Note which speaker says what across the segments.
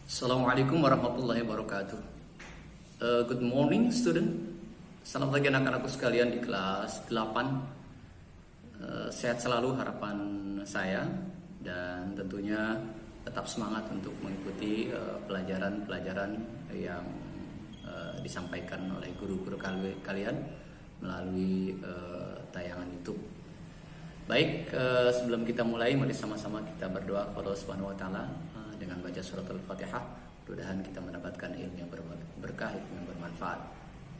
Speaker 1: Assalamualaikum warahmatullahi wabarakatuh. Good morning student. Selamat pagi anak-anakku sekalian di kelas 8. Sehat selalu harapan saya, dan tentunya tetap semangat untuk mengikuti pelajaran-pelajaran yang disampaikan oleh guru-guru kalian melalui tayangan YouTube. Baik, sebelum kita mulai, mari sama-sama kita berdoa kepada Allah Subhanahu wa taala dengan baca surat Al-Fatihah. Mudah-mudahan kita mendapatkan ilmu yang berkah, ilmu yang bermanfaat.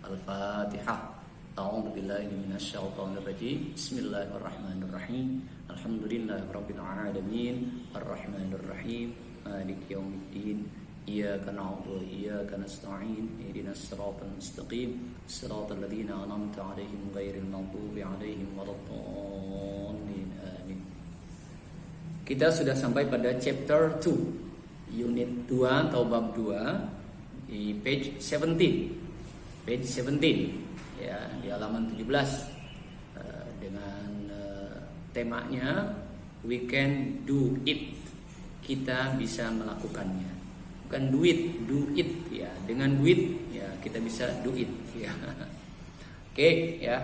Speaker 1: Al-Fatihah. A'udzu billahi minasyaitonir rajim. Bismillahirrahmanirrahim. Alhamdulillahirabbil alamin. Arrahmanir rahim. Maliki yaumiddin. Iyyaka na'budu wa iyyaka nasta'in. Ihdinas siratal mustaqim. Siratal ladzina an'amta 'alaihim ghairil maghdubi 'alaihim waladdallin. Amin. Kita sudah sampai pada chapter 2, unit 2 atau bab 2 di page 17. Page 17 ya, di halaman 17 dengan temanya we can do it. Kita bisa melakukannya. Bukan do it ya. Dengan duit ya kita bisa do it ya. Oke ya.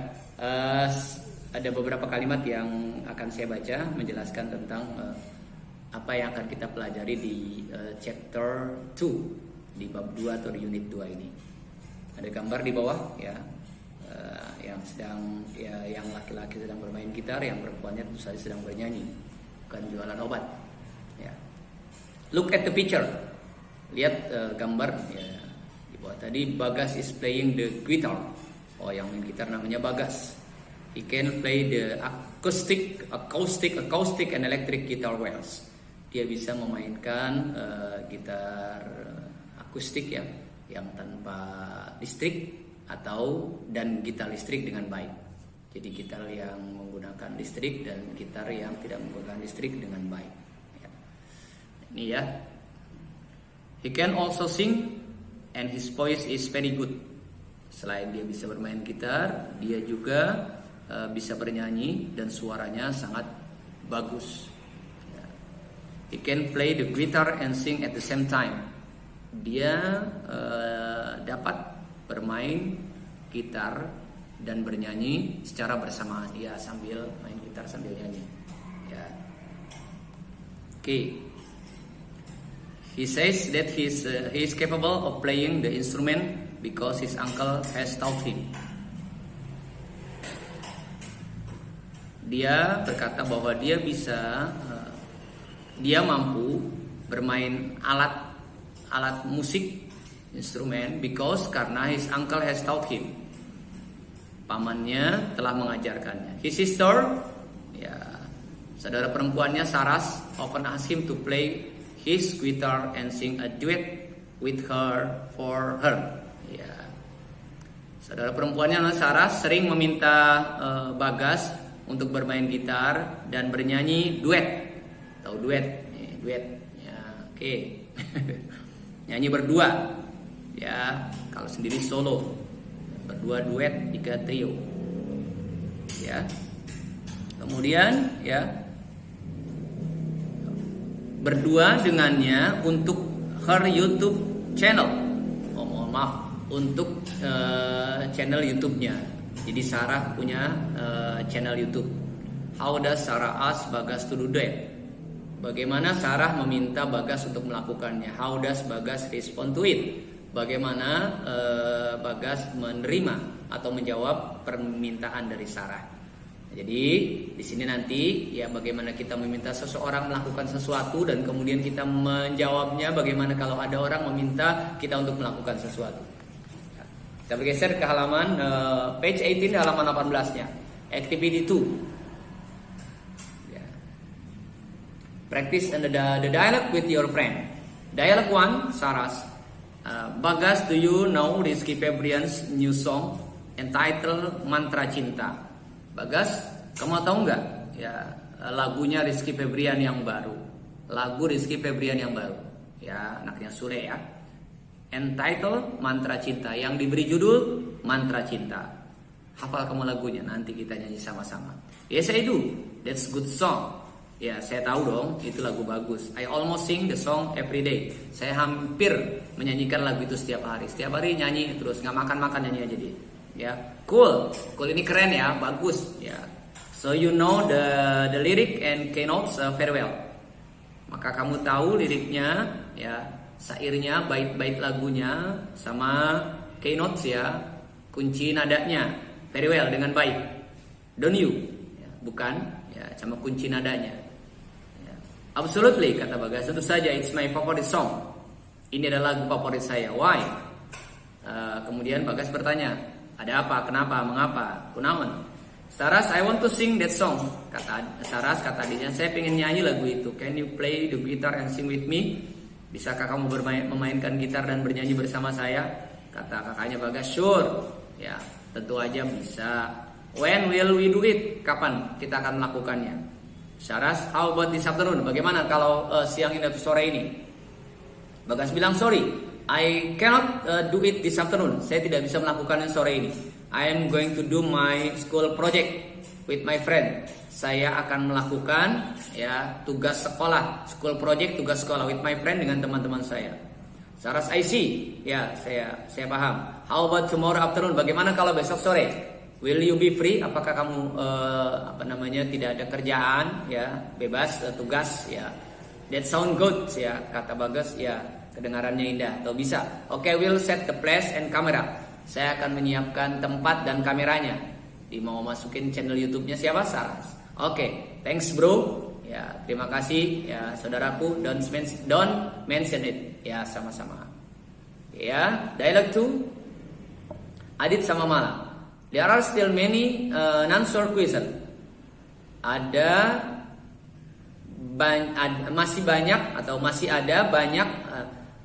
Speaker 1: Ada beberapa kalimat yang akan saya baca menjelaskan tentang apa yang akan kita pelajari di chapter 2 di bab 2 atau di unit 2 ini. Ada gambar di bawah ya, yang sedang ya, yang laki-laki sedang bermain gitar, yang perempuannya tentu saja sedang bernyanyi, bukan jualan obat. Ya. Look at the picture. Lihat gambar ya, di bawah tadi. Bagas is playing the guitar. Oh, yang main gitar namanya Bagas. He can play the acoustic and electric guitar wells. Dia bisa memainkan gitar akustik ya, yang tanpa listrik dan gitar listrik dengan baik. Jadi gitar yang menggunakan listrik dan gitar yang tidak menggunakan listrik dengan baik. Ya. Ini ya. He can also sing and his voice is very good. Selain dia bisa bermain gitar, dia juga bisa bernyanyi dan suaranya sangat bagus. He can play the guitar and sing at the same time. Dia dapat bermain gitar dan bernyanyi secara bersamaan. Dia sambil main gitar sambil nyanyi. Ya. Okay. He says that he is capable of playing the instrument because his uncle has taught him. Dia berkata bahwa dia mampu bermain alat musik, instrumen, karena his uncle has taught him. Pamannya telah mengajarkannya. His sister, ya, saudara perempuannya Saras, often ask him to play his guitar and sing a duet with her for her. Ya. Saudara perempuannya Saras sering meminta Bagas untuk bermain gitar dan bernyanyi duet. Tahu duet? Duet. Ya, oke. Nyanyi berdua. Ya, kalau sendiri solo. Berdua duet, 3 trio. Ya. Kemudian ya, berdua dengannya untuk her YouTube channel. Oh, mohon maaf, untuk channel YouTube-nya. Jadi Sarah punya channel YouTube. How does Sarah ask Bagas to do that? Bagaimana Sarah meminta Bagas untuk melakukannya? How does Bagas respond to it? Bagaimana Bagas menerima atau menjawab permintaan dari Sarah? Jadi di sini nanti ya, bagaimana kita meminta seseorang melakukan sesuatu dan kemudian kita menjawabnya. Bagaimana kalau ada orang meminta kita untuk melakukan sesuatu? Kita bergeser ke halaman page 18, halaman 18-nya. Activity 2. Practice the dialogue with your friend. Dialogue 1, Saras. Bagas, do you know Rizky Febrian's new song entitled Mantra Cinta? Bagas, kamu tahu nggak ya lagunya Rizky Febrian yang baru? Lagu Rizky Febrian yang baru. Ya, anaknya Sule ya. Entitled Mantra Cinta, yang diberi judul Mantra Cinta. Hafal kamu lagunya? Nanti kita nyanyi sama-sama. Yes, I do. That's good song. Ya, saya tahu dong, itu lagu bagus. I almost sing the song every day. Saya hampir menyanyikan lagu itu setiap hari. Setiap hari nyanyi terus, nggak makan-makan nyanyi aja dia. Ya, cool ini keren ya, bagus. Ya, so you know the lyric and keynotes very well. Maka kamu tahu liriknya, ya, syairnya, bait-bait lagunya, sama keynotes ya, kunci nadanya very well dengan baik. Don't you? Ya, bukan, ya, sama kunci nadanya. Absolutely, kata Bagas. Tentu saja, it's my favorite song. Ini adalah lagu favorit saya. Why? Kemudian Bagas bertanya, ada apa? Kenapa? Mengapa? Kunaon? Saras, I want to sing that song. Kata Saras, kata adiknya, saya pengen nyanyi lagu itu. Can you play the guitar and sing with me? Bisakah kamu memainkan gitar dan bernyanyi bersama saya? Kata kakaknya Bagas, sure. Ya, tentu aja bisa. When will we do it? Kapan kita akan melakukannya? Saras, how about this afternoon? Bagaimana kalau siang ini atau sore ini? Bagas bilang, sorry, I cannot do it this afternoon. Saya tidak bisa melakukannya sore ini. I am going to do my school project with my friend. Saya akan melakukan ya tugas sekolah, school project, tugas sekolah with my friend dengan teman-teman saya. Saras, I see. Ya, saya paham. How about tomorrow afternoon? Bagaimana kalau besok sore? Will you be free? Apakah kamu tidak ada kerjaan, ya, bebas tugas, ya. That sound good, ya, kata Bagas, ya, kedengarannya indah. Atau bisa. Okay, we'll set the place and camera. Saya akan menyiapkan tempat dan kameranya. Mau masukin channel YouTube-nya siapa? Saras. Okay, thanks bro. Ya, terima kasih ya saudaraku. Don't mention it. Ya, sama-sama. Ya, dialogue 2. Adit sama Mala. There are still many unanswered questions. Masih ada banyak.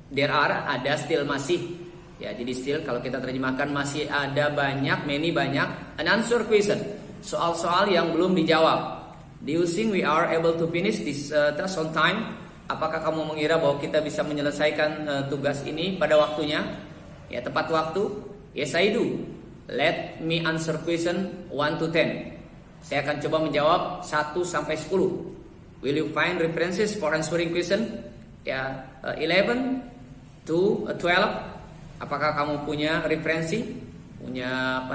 Speaker 1: There are, ada, still, masih. Ya, jadi still kalau kita terjemahkan masih ada banyak, many, banyak unanswered question. Soal-soal yang belum dijawab. Do you think we are able to finish this task on time? Apakah kamu mengira bahwa kita bisa menyelesaikan tugas ini pada waktunya? Ya, tepat waktu? Yes, I do. Let me answer question 1 to 10. Saya akan coba menjawab 1 sampai 10. Will you find references for answering question? Ya, 11 to 12. Apakah kamu punya referensi? Punya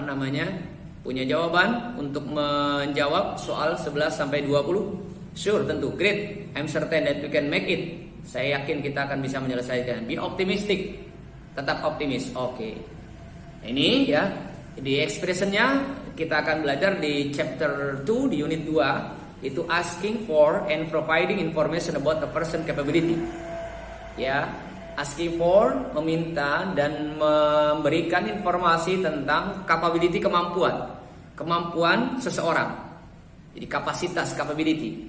Speaker 1: jawaban untuk menjawab soal 11 sampai 20? Sure, tentu. Great. I'm certain that we can make it. Saya yakin kita akan bisa menyelesaikan. Be optimistic. Tetap optimis. Oke. Ini ya. Di expressionnya kita akan belajar di chapter 2 di unit 2, itu asking for and providing information about a person capability. Ya, asking for, meminta dan memberikan informasi tentang capability, kemampuan seseorang. Jadi kapasitas, capability.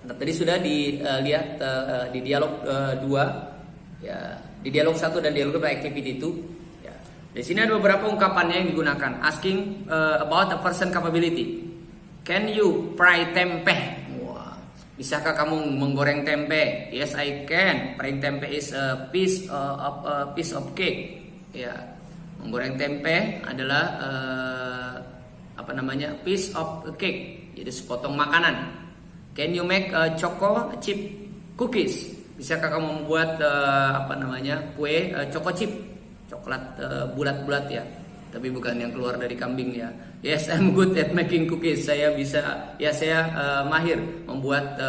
Speaker 1: Nah, tadi sudah dilihat di dialog 2 ya, di dialog 1 dan dialog 2 activity 2. Di sini ada beberapa ungkapannya yang digunakan. Asking about a person capability. Can you fry tempe? Wah, bisakah kamu menggoreng tempe? Yes, I can. Frying tempe is a piece of cake. Ya, menggoreng tempe adalah piece of cake. Jadi sepotong makanan. Can you make choco chip cookies? Bisakah kamu membuat kue choco chip? Coklat bulat-bulat ya, tapi bukan yang keluar dari kambing ya. Yes, I'm good at making cookies. Saya mahir membuat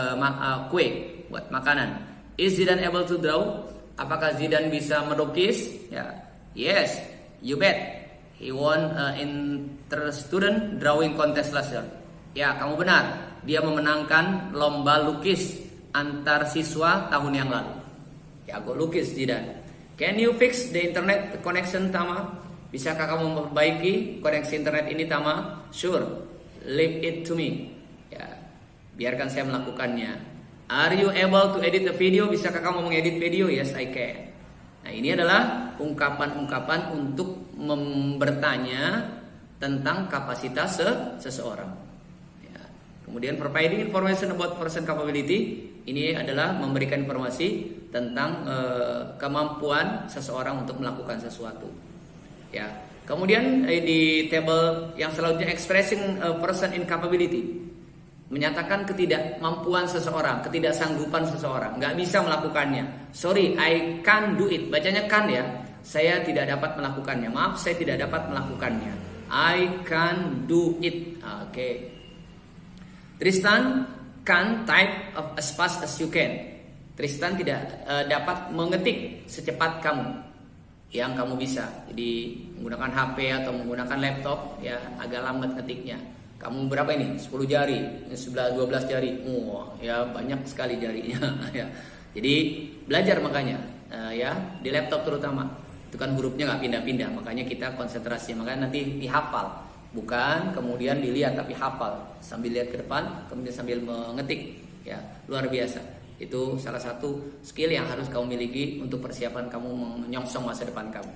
Speaker 1: kue, buat makanan. Is Zidane able to draw? Apakah Zidane bisa melukis? Ya, yes, you bet. He won inter-student drawing contest last year. Ya, kamu benar. Dia memenangkan lomba lukis antar siswa tahun yang lalu. Jago lukis Zidane. Can you fix the internet connection, Tama? Bisakah kamu memperbaiki koneksi internet ini, Tama? Sure. Leave it to me. Ya, biarkan saya melakukannya. Are you able to edit a video? Bisakah kamu mengedit video? Yes, I can. Nah, ini adalah ungkapan-ungkapan untuk bertanya tentang kapasitas seseorang. Ya. Kemudian providing information about person capability. Ini adalah memberikan informasi tentang kemampuan seseorang untuk melakukan sesuatu. Ya. Kemudian di table yang selanjutnya expressing a person incapability. menyatakan ketidakmampuan seseorang, ketidaksanggupan seseorang, nggak bisa melakukannya. Sorry, I can't do it. Bacanya can ya. Saya tidak dapat melakukannya. Maaf, saya tidak dapat melakukannya. I can't do it. Oke. Tristan can't type as fast as you can. Tristan tidak dapat mengetik secepat kamu yang kamu bisa. Jadi menggunakan HP atau menggunakan laptop ya agak lambat ngetiknya. Kamu berapa ini? 10 jari, 11, 12 jari. Ya banyak sekali jarinya ya. Jadi belajar makanya ya di laptop terutama. Itu kan hurufnya nggak pindah-pindah, makanya kita konsentrasi. Makanya nanti dihafal, bukan kemudian dilihat tapi hafal. Sambil lihat ke depan, kemudian sambil mengetik. Ya, luar biasa. Itu salah satu skill yang harus kamu miliki untuk persiapan kamu menyongsong masa depan kamu.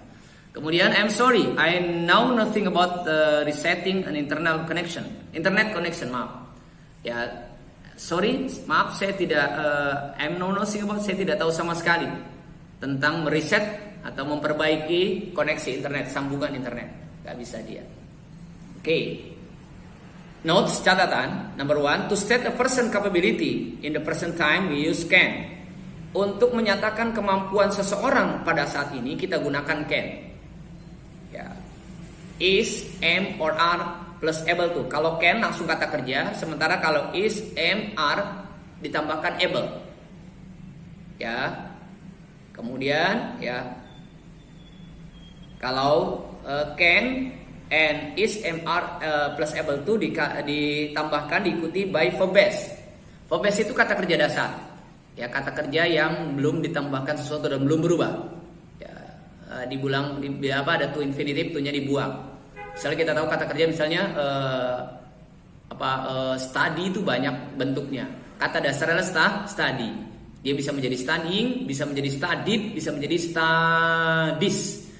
Speaker 1: Kemudian, I'm sorry, I know nothing about resetting an internet connection, maaf. Ya, sorry, maaf, saya tidak, I'm know nothing about, saya tidak tahu sama sekali tentang mereset atau memperbaiki koneksi internet, sambungan internet, gak bisa dia. Oke. Notes, catatan, number 1, to state a person capability in the present time we use can. Untuk menyatakan kemampuan seseorang pada saat ini kita gunakan can. Ya. Is, am, or are plus able to. Kalau can langsung kata kerja, sementara kalau is, am, are ditambahkan able. Ya. Kemudian ya kalau can and is, am, are plus able to ditambahkan diikuti by verb base. Verb base itu kata kerja dasar. Ya, kata kerja yang belum ditambahkan sesuatu dan belum berubah. Dibuang ada to infinitive, to-nya dibuang. Misalnya kita tahu kata kerja misalnya study itu banyak bentuknya. Kata dasarnya study. Dia bisa menjadi studying, bisa menjadi studied, bisa menjadi studies.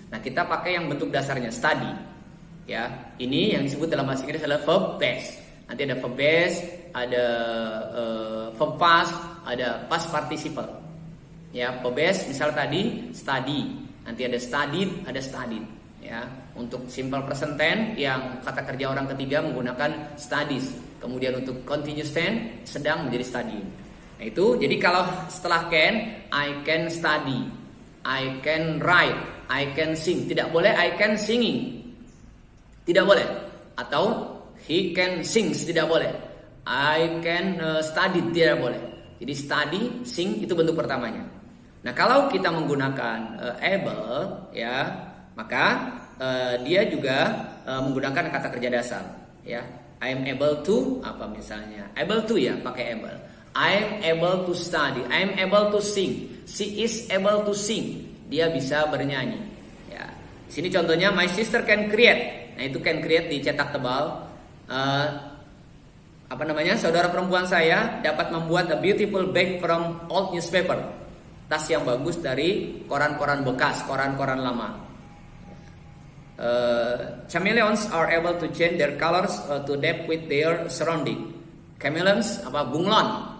Speaker 1: Nah, kita pakai yang bentuk dasarnya study. Ya, ini yang disebut dalam bahasa Inggris adalah verb base. Nanti ada verb base, ada verb past, ada past participle. Ya, verb base misal tadi study. Nanti ada studied, ada studied. Ya, untuk simple present tense yang kata kerja orang ketiga menggunakan studies. Kemudian untuk continuous tense sedang menjadi studying. Nah, itu jadi kalau setelah can, I can study, I can write, I can sing. Tidak boleh I can singing. Tidak boleh. Atau he can sing, tidak boleh. I can study, tidak boleh. Jadi study, sing itu bentuk pertamanya. Nah, kalau kita menggunakan able, ya, maka dia juga menggunakan kata kerja dasar. Ya, I am able to apa misalnya? Able to ya, pakai able. I am able to study. I am able to sing. She is able to sing. Dia bisa bernyanyi. Ya, sini contohnya my sister can create. Nah, itu can create dicetak tebal. Saudara perempuan saya dapat membuat a beautiful bag from old newspaper. Tas yang bagus dari koran-koran bekas, koran-koran lama. Chameleons are able to change their colors to adapt with their surrounding. Chameleons bunglon,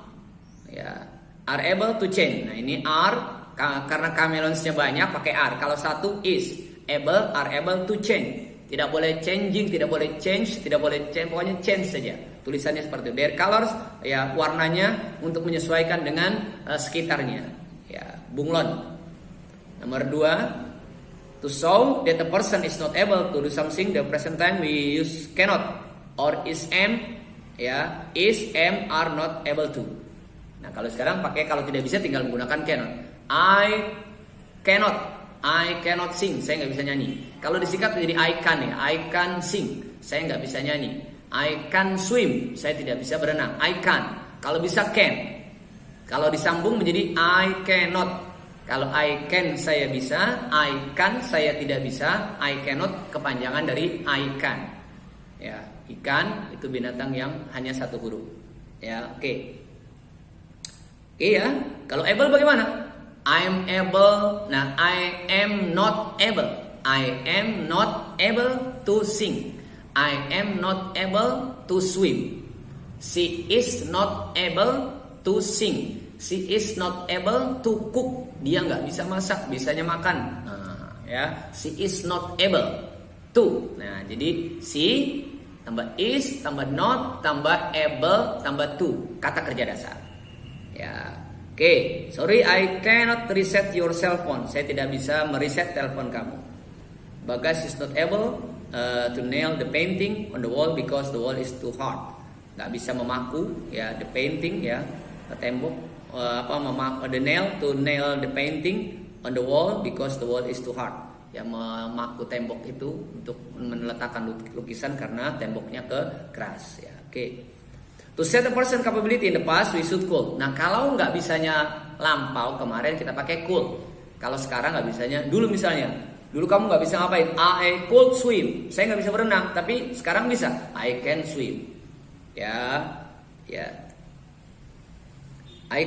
Speaker 1: ya, are able to change. Nah, ini are karena chameleonsnya banyak pakai are. Kalau satu is able, are able to change. Tidak boleh changing, tidak boleh change, tidak boleh change, pokoknya change saja. Tulisannya seperti itu. Their colors, ya, warnanya untuk menyesuaikan dengan sekitarnya. Ya, bunglon. Nomor 2, to show that a person is not able to do something, the present time we use cannot or is, am, ya, is, am, are not able to. Nah, kalau sekarang pakai kalau tidak bisa tinggal menggunakan cannot. I cannot sing, saya nggak bisa nyanyi. Kalau disingkat menjadi I can ya, I can sing, saya nggak bisa nyanyi. I can swim, saya tidak bisa berenang. I can. Kalau bisa can. Kalau disambung menjadi I cannot. Kalau I can saya bisa, I can saya tidak bisa, I cannot kepanjangan dari I can. Ya, ikan itu binatang yang hanya satu huruf. Ya, oke. Oke ya. Kalau able bagaimana? I'm able. Nah, I am not able. I am not able to sing. I am not able to swim. She is not able to sing. She is not able to cook. Dia nggak bisa masak, bisanya makan. Nah, ya, she is not able to. Nah, jadi she tambah is, tambah not, tambah able, tambah to, kata kerja dasar. Ya, oke. Sorry, I cannot reset your cell phone. Saya tidak bisa mereset telepon kamu. Bagas is not able to nail the painting on the wall because the wall is too hard. Nggak bisa memaku ya the painting ya, tembok. The nail to nail the painting on the wall because the wall is too hard. Ya, memaku tembok itu untuk meletakkan lukisan karena temboknya keras. Ya, oke. To set a person capability in the past we should could. Nah, kalau nggak bisanya lampau kemarin kita pakai could. Kalau sekarang nggak bisanya, dulu misalnya, dulu kamu nggak bisa ngapain? I could swim. Saya nggak bisa berenang, tapi sekarang bisa. I can swim. Ya, ya. I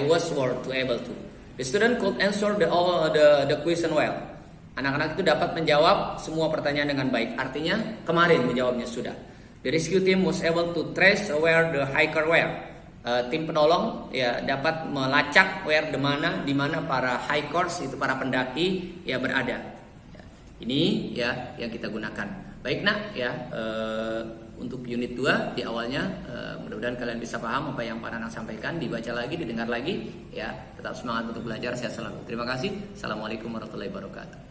Speaker 1: was to able to. The student could answer the question well. Anak-anak itu dapat menjawab semua pertanyaan dengan baik. Artinya kemarin menjawabnya sudah. The rescue team was able to trace where the hiker were. Tim penolong ya dapat melacak di mana para hikers itu para pendaki ya berada. Ya, ini ya yang kita gunakan. Baik nak ya. Untuk unit 2 di awalnya mudah-mudahan kalian bisa paham apa yang Pak Nanang sampaikan, dibaca lagi, didengar lagi ya. Tetap semangat untuk belajar, sehat selalu. Terima kasih. Assalamualaikum warahmatullahi wabarakatuh.